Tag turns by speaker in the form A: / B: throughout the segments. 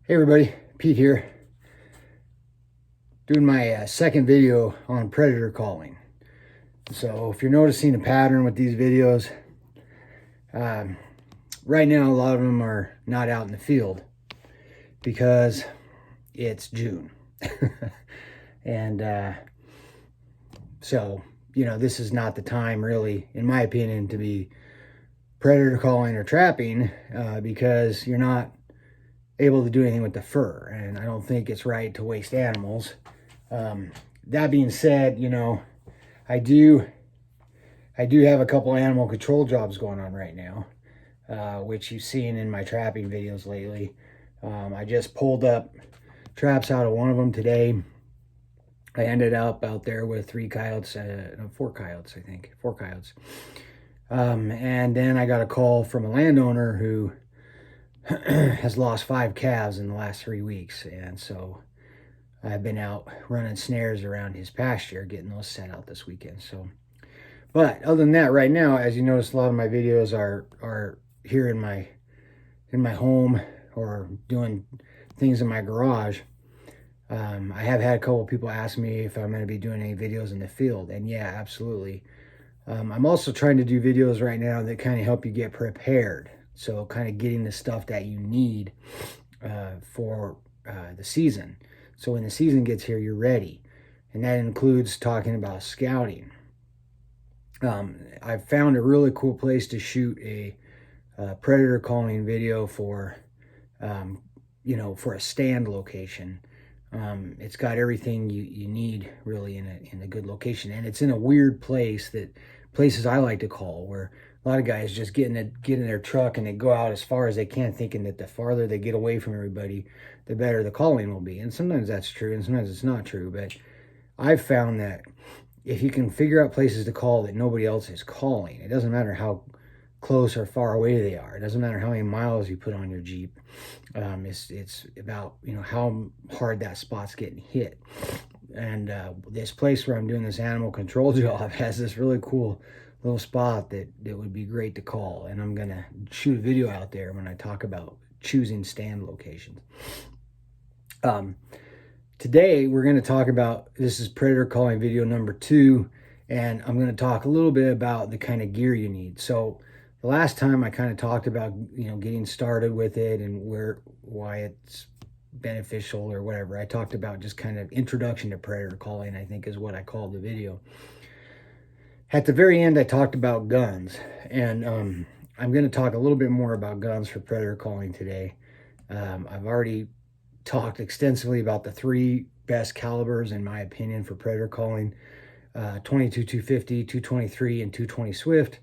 A: Hey everybody, Pete here, doing my second video on predator calling. So if you're noticing a pattern with these videos, um, right now a lot of them are not out in the field because it's June. And so, this is not the time really, in my opinion, to be predator calling or trapping because you're not able to do anything with the fur, and I don't think it's right to waste animals. That being said, I do have a couple animal control jobs going on right now, which you've seen in my trapping videos lately. I just pulled up traps out of one of them today. I ended up out there with four coyotes, I think. Four coyotes. And then I got a call from a landowner who has lost 5 calves in the last 3 weeks. And so I've been out running snares around his pasture, getting those set out this weekend. So, but other than that, right now, as you notice, a lot of my videos are here in my home or doing things in my garage. I have had a couple of people ask me if I'm going to be doing any videos in the field, and yeah, absolutely. I'm also trying to do videos right now that kind of help you get prepared. So kind of getting the stuff that you need for the season. So when the season gets here, you're ready. And that includes talking about scouting. I've found a really cool place to shoot a predator calling video for, for a stand location. It's got everything you need really in a good location. And it's in a weird place, that places I like to call, where a lot of guys just get in their truck and they go out as far as they can, thinking that the farther they get away from everybody, the better the calling will be. And sometimes that's true, and sometimes it's not true. But I've found that if you can figure out places to call that nobody else is calling, it doesn't matter how close or far away they are. It doesn't matter how many miles you put on your Jeep. It's about how hard that spot's getting hit. And this place where I'm doing this animal control job has this really cool little spot that would be great to call. And I'm gonna shoot a video out there when I talk about choosing stand locations. Today we're going to talk about, this is predator calling video number 2, and I'm going to talk a little bit about the kind of gear you need. So the last time I kind of talked about getting started with it and why it's beneficial or whatever. I talked about just kind of introduction to predator calling, I think is what I called the video. At the very end I talked about guns, and I'm going to talk a little bit more about guns for predator calling today. I've already talked extensively about the 3 best calibers in my opinion for predator calling: 22-250, 223, and 220 Swift.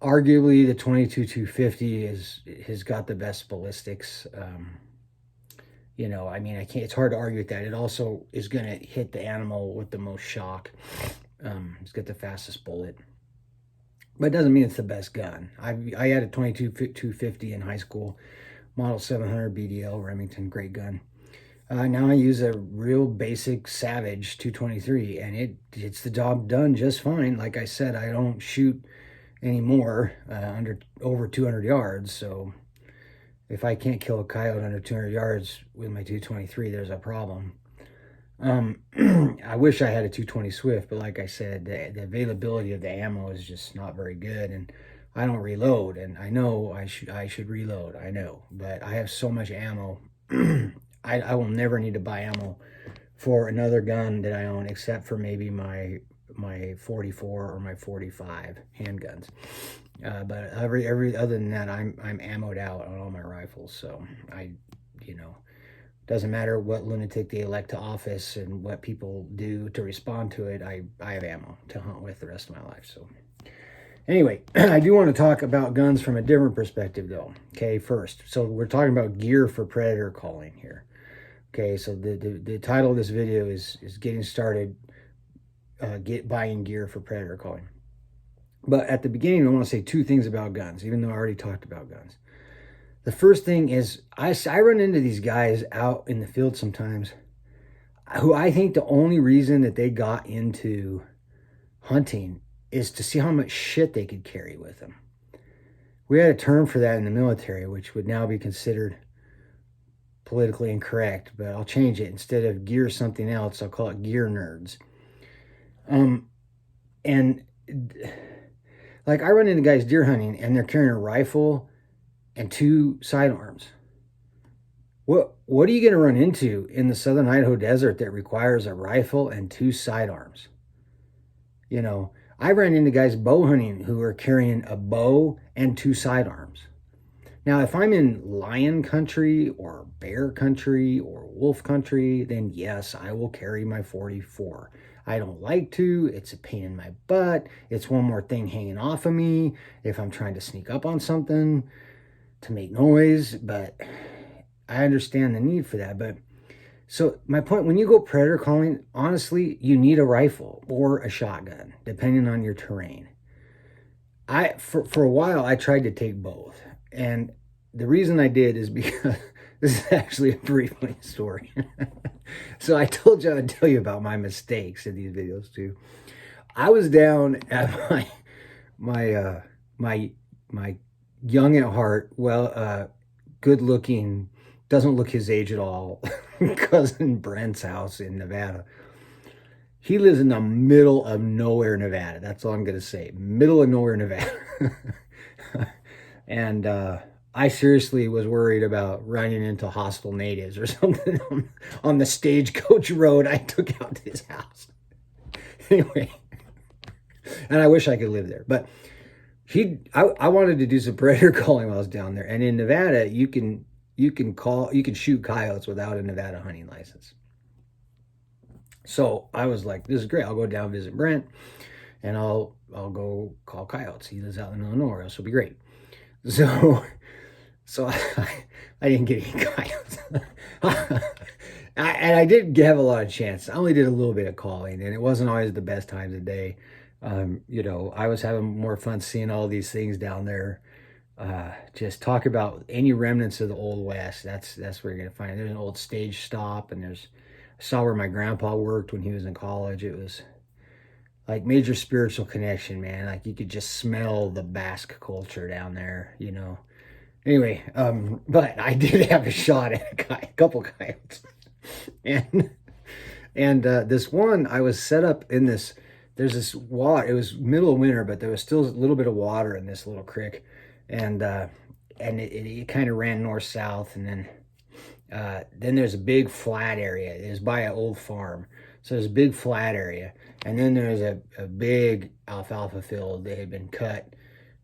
A: Arguably the 22-250 has got the best ballistics. It's hard to argue with that. It also is going to hit the animal with the most shock. It's got the fastest bullet, but it doesn't mean it's the best gun. I had a 22-250 in high school, model 700 BDL Remington, great gun. Now I use a real basic Savage 223, and it's the job done just fine. Like I said, I don't shoot anymore over 200 yards, so if I can't kill a coyote under 200 yards with my 223, there's a problem. I wish I had a 220 Swift, but like I said, the availability of the ammo is just not very good, and I don't reload, and I know I should reload, I know, but I have so much ammo. I will never need to buy ammo for another gun that I own, except for maybe my 44 or my 45 handguns. But every other than that, I'm ammoed out on all my rifles. So doesn't matter what lunatic they elect to office and what people do to respond to it. I have ammo to hunt with the rest of my life. So anyway, I do want to talk about guns from a different perspective though. Okay, first, so we're talking about gear for predator calling here. Okay, so the title of this video is getting started, buying gear for predator calling. But at the beginning, I want to say 2 things about guns, even though I already talked about guns. The first thing is, I run into these guys out in the field sometimes who I think the only reason that they got into hunting is to see how much shit they could carry with them. We had a term for that in the military, which would now be considered politically incorrect, but I'll change it. Instead of gear something else, I'll call it gear nerds. And like I run into guys deer hunting and they're carrying a rifle and 2 sidearms. What are you going to run into in the southern Idaho desert that requires a rifle and 2 sidearms? You know, I ran into guys bow hunting who are carrying a bow and 2 sidearms. Now, if I'm in lion country or bear country or wolf country, then yes, I will carry my 44. I don't like to. It's a pain in my butt. It's one more thing hanging off of me if I'm trying to sneak up on something to make noise, but I understand the need for that. But so my point, when you go predator calling, honestly, you need a rifle or a shotgun, depending on your terrain. For a while, I tried to take both. And the reason I did is because this is actually a pretty funny story. So I told you I'd tell you about my mistakes in these videos too. I was down at my young at heart, good looking, doesn't look his age at all, cousin Brent's house in Nevada. He lives in the middle of nowhere, Nevada. That's all I'm going to say. Middle of nowhere, Nevada. And I seriously was worried about running into hostile natives or something on the Stagecoach Road I took out to his house. Anyway, and I wish I could live there. But I wanted to do some predator calling while I was down there. And in Nevada, you can shoot coyotes without a Nevada hunting license. So I was like, this is great. I'll go down visit Brent and I'll go call coyotes. He lives out in the middle of nowhere. This will be great. So I didn't get any coyotes. And I didn't have a lot of chance. I only did a little bit of calling, and it wasn't always the best times of day. You know, I was having more fun seeing all these things down there. Just talk about any remnants of the Old West. That's where you're gonna find it. There's an old stage stop, and I saw where my grandpa worked when he was in college. It was like major spiritual connection, man. Like you could just smell the Basque culture down there, you know. Anyway, but I did have a shot at a couple coyotes. And this one, I was set up in this, there's this water, it was middle of winter, but there was still a little bit of water in this little creek. And it kind of ran north-south, and then there's a big flat area. It was by an old farm. So there's a big flat area. And then there's a big alfalfa field that had been cut.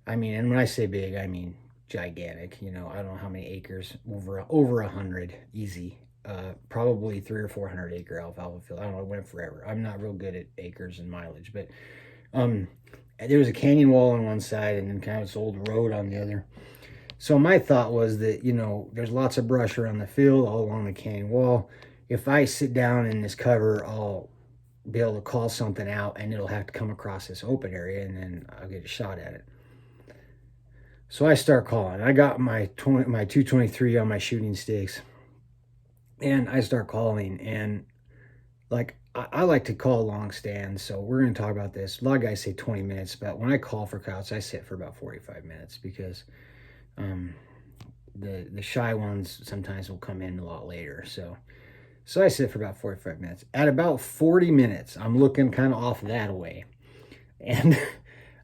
A: I mean, and when I say big, I mean gigantic. You know, I don't know how many acres, over 100, easy. Probably 300 or 400 acre alfalfa field. I don't know, it went forever. I'm not real good at acres and mileage, but there was a canyon wall on one side and then kind of this old road on the other. So my thought was that, you know, there's lots of brush around the field, all along the canyon wall. If I sit down in this cover, I'll be able to call something out, and it'll have to come across this open area, and then I'll get a shot at it. So I start calling. I got my 223 on my shooting sticks, and I start calling, and like I like to call long stands, so we're going to talk about this. A lot of guys say 20 minutes, but when I call for coyotes, I sit for about 45 minutes because the shy ones sometimes will come in a lot later. So I sit for about 45 minutes. At about 40 minutes, I'm looking kind of off that way, and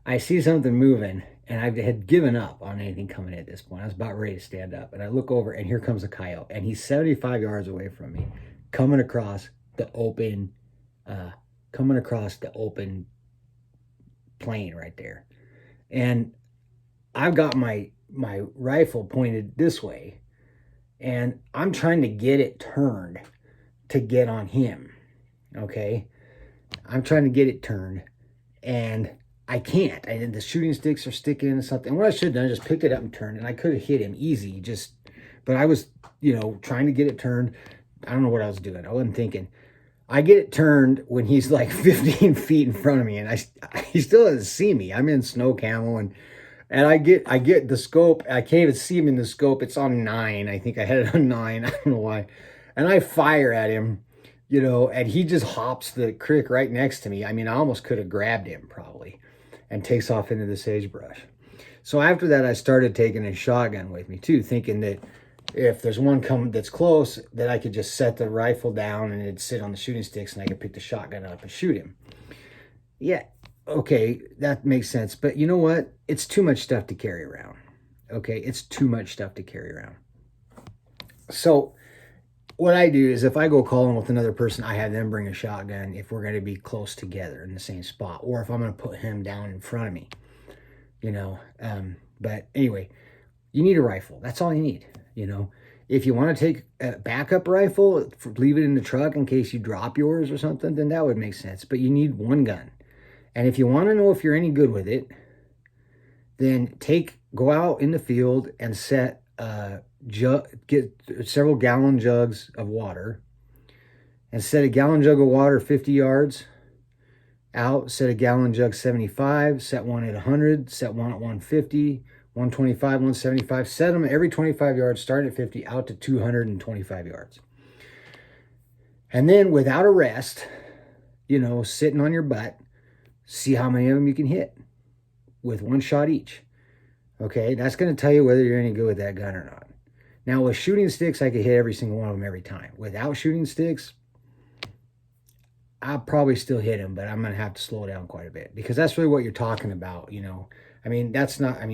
A: I see something moving, and I had given up on anything coming at this point. I was about ready to stand up, and I look over, and here comes a coyote, and he's 75 yards away from me, coming across the open plain right there. And I've got my rifle pointed this way, and I'm trying to get it turned to get on him. Okay, I'm trying to get it turned, and I can't. The shooting sticks are sticking into something. What I should have done is just picked it up and turned, and I could have hit him easy. But I was, you know, trying to get it turned. I don't know what I was doing. I wasn't thinking. I get it turned when he's like 15 feet in front of me, and he still doesn't see me. I'm in snow camo, and I get the scope. I can't even see him in the scope. It's on 9. I think I had it on 9. I don't know why. And I fire at him, you know, and he just hops the creek right next to me. I mean, I almost could have grabbed him probably, and takes off into the sagebrush. So after that, I started taking a shotgun with me too, thinking that, if there's one coming that's close, that I could just set the rifle down and it'd sit on the shooting sticks and I could pick the shotgun up and shoot him. Yeah, okay, that makes sense. But you know what? It's too much stuff to carry around. Okay, it's too much stuff to carry around. So what I do is if I go calling with another person, I have them bring a shotgun if we're going to be close together in the same spot, or if I'm going to put him down in front of me, you know. But anyway, you need a rifle. That's all you need, you know. If you want to take a backup rifle, leave it in the truck in case you drop yours or something, then that would make sense. But you need one gun. And if you want to know if you're any good with it, then go out in the field and set get several gallon jugs of water and set a gallon jug of water 50 yards out, set a gallon jug 75, set one at 100, set one at 150, 125, 175, set them every 25 yards, starting at 50 out to 225 yards. And then without a rest, you know, sitting on your butt, see how many of them you can hit with one shot each. Okay, that's going to tell you whether you're any good with that gun or not. Now, with shooting sticks, I could hit every single one of them every time. Without shooting sticks, I'll probably still hit them, but I'm going to have to slow down quite a bit because that's really what you're talking about, you know. I mean,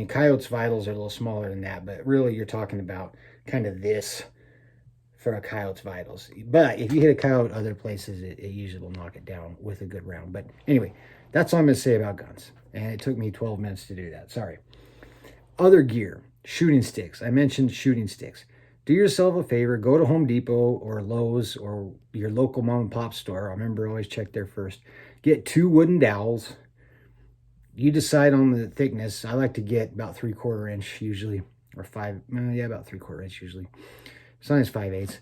A: coyote's vitals are a little smaller than that, but really you're talking about kind of this for a coyote's vitals. But if you hit a coyote other places, it usually will knock it down with a good round. But anyway, that's all I'm going to say about guns. And it took me 12 minutes to do that. Sorry. Other gear, shooting sticks. I mentioned shooting sticks. Do yourself a favor, go to Home Depot or Lowe's or your local mom and pop store. I remember always check there first. Get 2 wooden dowels. You decide on the thickness. I like to get about 3/4 inch usually, or about 3/4 inch usually. Sometimes 5/8.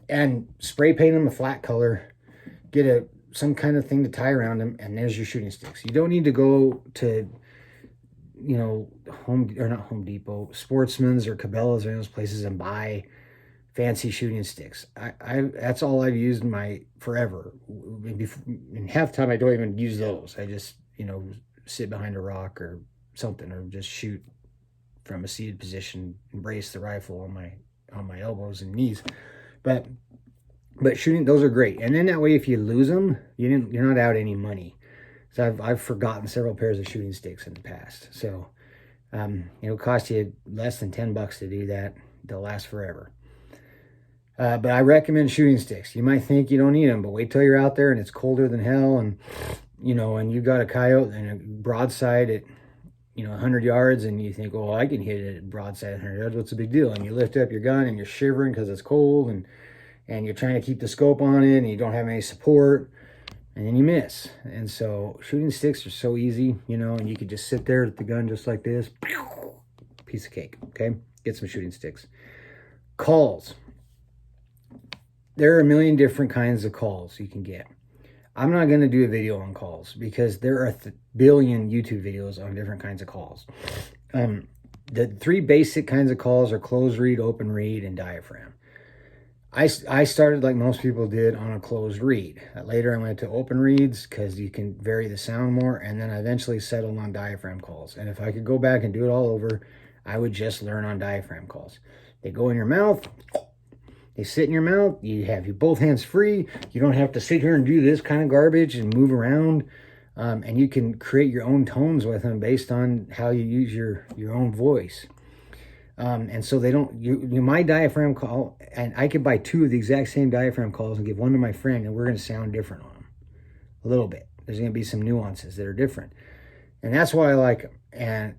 A: And spray paint them a flat color. Get some kind of thing to tie around them, and there's your shooting sticks. You don't need to go to, you know, not Home Depot, Sportsman's or Cabela's or those places and buy fancy shooting sticks. That's all I've used forever. In half the time I don't even use those. I just, you know, sit behind a rock or something, or just shoot from a seated position, embrace the rifle on my elbows and knees. But shooting, those are great. And then that way, if you lose them, you're not out any money. So I've forgotten several pairs of shooting sticks in the past. So, it'll cost you less than $10 to do that. They'll last forever. But I recommend shooting sticks. You might think you don't need them, but wait till you're out there and it's colder than hell, and you know, and you got a coyote and a broadside at, you know, 100 yards, and you think, oh, I can hit it at broadside at 100 yards. What's the big deal? And you lift up your gun and you're shivering because it's cold, and you're trying to keep the scope on it, and you don't have any support, and then you miss. And so shooting sticks are so easy, you know, and you could just sit there with the gun just like this, piece of cake. Okay, get some shooting sticks. Calls. There are a million different kinds of calls you can get. I'm not going to do a video on calls because there are a billion YouTube videos on different kinds of calls. The 3 basic kinds of calls are closed reed, open reed, and diaphragm. I started like most people did on a closed reed. Later I went to open reeds because you can vary the sound more, and then I eventually settled on diaphragm calls. And if I could go back and do it all over, I would just learn on diaphragm calls. They go in your mouth. They sit in your mouth. You have both hands free. You don't have to sit here and do this kind of garbage and move around. And you can create your own tones with them based on how you use your own voice. And so they don't, my diaphragm call, and I could buy 2 of the exact same diaphragm calls and give one to my friend, and we're going to sound different on them a little bit. There's going to be some nuances that are different. And that's why I like them.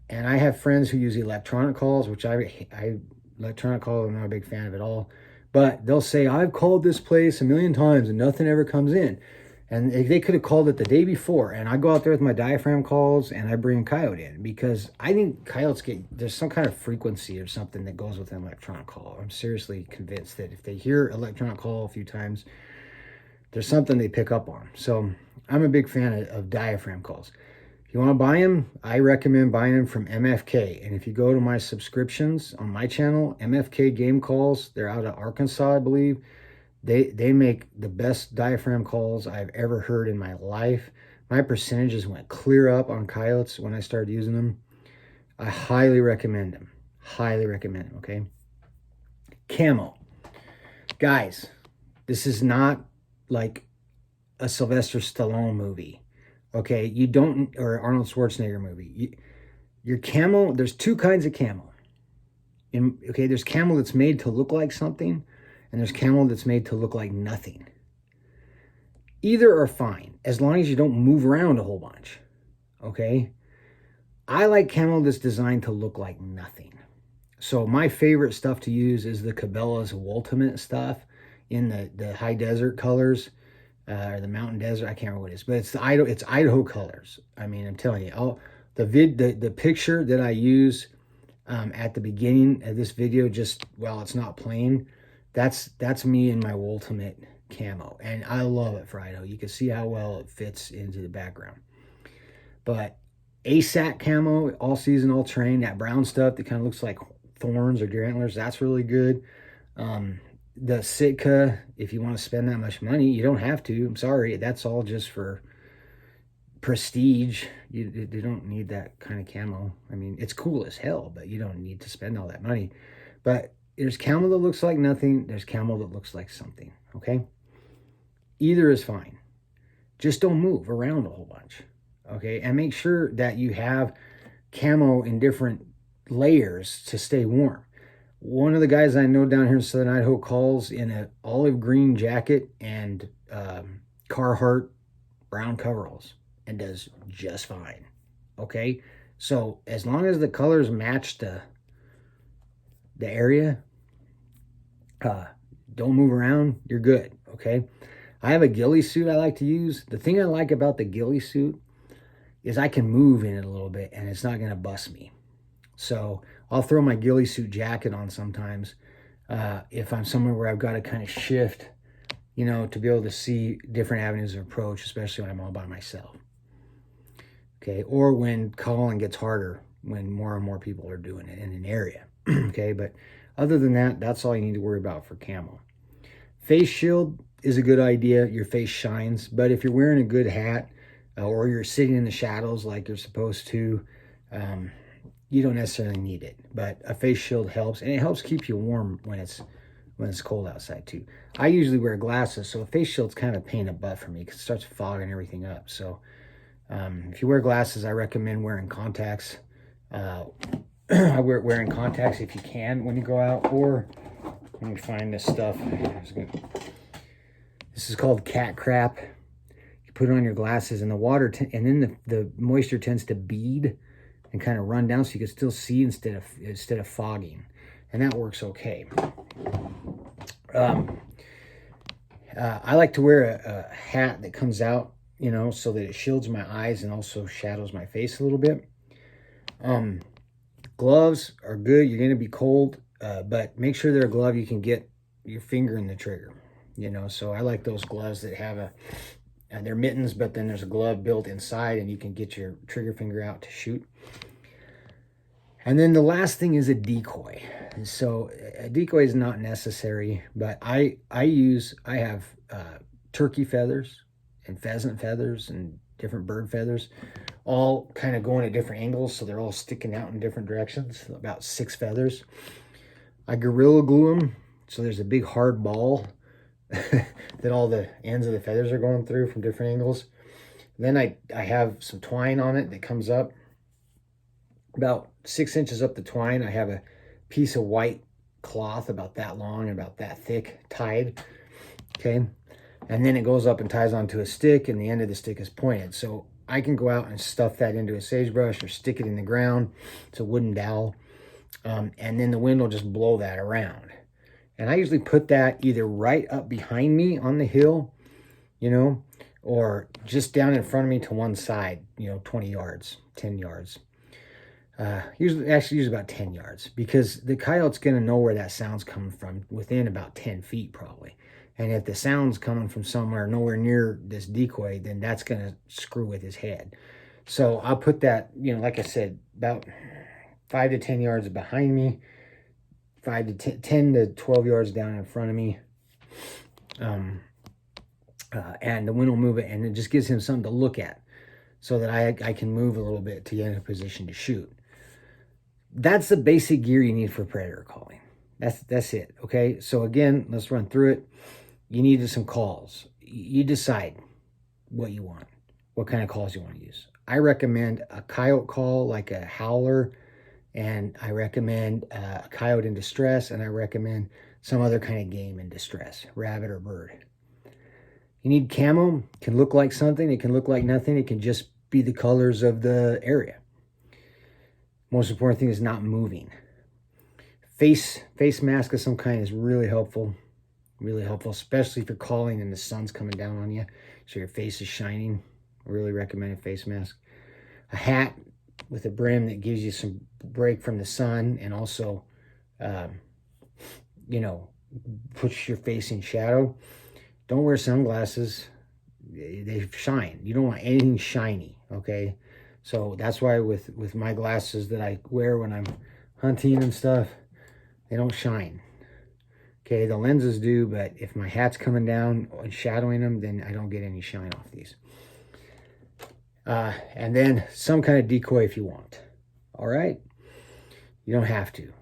A: And I have friends who use electronic calls, which electronic calls, I'm not a big fan of at all. But they'll say, I've called this place a million times and nothing ever comes in. And they could have called it the day before. And I go out there with my diaphragm calls and I bring a coyote in because I think coyotes there's some kind of frequency or something that goes with an electronic call. I'm seriously convinced that if they hear electronic call a few times, there's something they pick up on. So I'm a big fan of diaphragm calls. If you want to buy them, I recommend buying them from MFK. And if you go to my subscriptions on my channel, MFK Game Calls, they're out of Arkansas, I believe. They make the best diaphragm calls I've ever heard in my life. My percentages went clear up on coyotes when I started using them. I highly recommend them. Highly recommend them, okay? Camo. Guys, this is not like a Sylvester Stallone movie. Okay, you don't, or Arnold Schwarzenegger movie. Your camo, there's two kinds of camo. Okay, there's camo that's made to look like something, and there's camo that's made to look like nothing. Either are fine, as long as you don't move around a whole bunch. Okay? I like camo that's designed to look like nothing. So my favorite stuff to use is the Cabela's Ultimate stuff in the high desert colors, or the mountain desert. I can't remember what it is, but it's Idaho colors. I mean, I'm telling you, the picture that I use at the beginning of this video, just while it's not playing, that's me in my Ultimate camo, and I love it for Idaho. You can see how well it fits into the background. But ASAC camo, all season, all terrain, that brown stuff that kind of looks like thorns or deer antlers, that's really good. The Sitka, if you want to spend that much money, you don't have to. I'm sorry, that's all just for prestige. You don't need that kind of camo. I mean, it's cool as hell, but you don't need to spend all that money. But there's camo that looks like nothing. There's camo that looks like something, okay? Either is fine. Just don't move around a whole bunch, okay? And make sure that you have camo in different layers to stay warm. One of the guys I know down here in Southern Idaho calls in an olive green jacket and Carhartt brown coveralls and does just fine, okay? So as long as the colors match the area, don't move around, you're good, okay? I have a ghillie suit I like to use. The thing I like about the ghillie suit is I can move in it a little bit and it's not going to bust me. So I'll throw my ghillie suit jacket on sometimes if I'm somewhere where I've got to kind of shift, you know, to be able to see different avenues of approach, especially when I'm all by myself. Okay, or when calling gets harder, when more and more people are doing it in an area. Okay, but other than that, that's all you need to worry about for camo. Face shield is a good idea. Your face shines, but if you're wearing a good hat or you're sitting in the shadows like you're supposed to, you don't necessarily need it. But a face shield helps, and it helps keep you warm when it's cold outside too. I usually wear glasses, so a face shield's kind of a pain in the butt for me because it starts fogging everything up. So if you wear glasses, I recommend wearing contacts. I wearing contacts if you can when you go out. Or let me find this stuff. This is called cat crap. You put it on your glasses, and the water and then the moisture tends to bead and kind of run down, so you can still see instead of fogging, and that works okay. I like to wear a hat that comes out, you know, so that it shields my eyes and also shadows my face a little bit. Gloves are good. You're going to be cold, but make sure they're a glove you can get your finger in the trigger, you know. So I like those gloves that have they're mittens, but then there's a glove built inside and you can get your trigger finger out to shoot. And then the last thing is a decoy. So a decoy is not necessary, but I have turkey feathers and pheasant feathers and different bird feathers, all kind of going at different angles, so they're all sticking out in different directions, about 6 feathers. I Gorilla Glue them, so there's a big hard ball that all the ends of the feathers are going through from different angles. Then I have some twine on it that comes up about 6 inches up the twine. I have a piece of white cloth about that long and about that thick tied, okay? And then it goes up and ties onto a stick, and the end of the stick is pointed. So I can go out and stuff that into a sagebrush or stick it in the ground. It's a wooden dowel. And then the wind will just blow that around. And I usually put that either right up behind me on the hill, you know, or just down in front of me to one side, you know, 20 yards, 10 yards. Usually about 10 yards, because the coyote's going to know where that sound's coming from within about 10 feet probably. And if the sound's coming from somewhere nowhere near this decoy, then that's going to screw with his head. So I'll put that, you know, like I said, about 5 to 10 yards behind me, 10 to 12 yards down in front of me. And the wind will move it, and it just gives him something to look at so that I can move a little bit to get in a position to shoot. That's the basic gear you need for predator calling. That's it. Okay. So again, let's run through it. You needed some calls. You decide what you want, what kind of calls you want to use. I recommend a coyote call, like a howler, and I recommend a coyote in distress, and I recommend some other kind of game in distress, rabbit or bird. You need camo. It can look like something, it can look like nothing, it can just be the colors of the area. Most important thing is not moving. Face mask of some kind is really helpful, especially if you're calling and the sun's coming down on you, so your face is shining. I really recommend a face mask. A hat with a brim that gives you some break from the sun, and also, puts your face in shadow. Don't wear sunglasses. They shine. You don't want anything shiny, okay? So that's why with my glasses that I wear when I'm hunting and stuff, they don't shine. Okay, the lenses do, but if my hat's coming down and shadowing them, then I don't get any shine off these. And then some kind of decoy if you want. All right? You don't have to.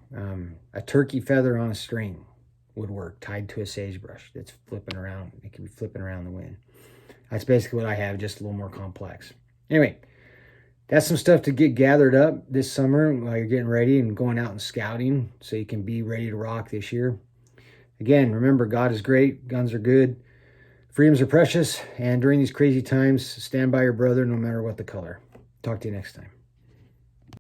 A: A turkey feather on a string would work, tied to a sagebrush that's flipping around. It can be flipping around the wind. That's basically what I have, just a little more complex. Anyway, that's some stuff to get gathered up this summer while you're getting ready and going out and scouting, so you can be ready to rock this year. Again, remember, God is great, guns are good, freedoms are precious, and during these crazy times, stand by your brother no matter what the color. Talk to you next time.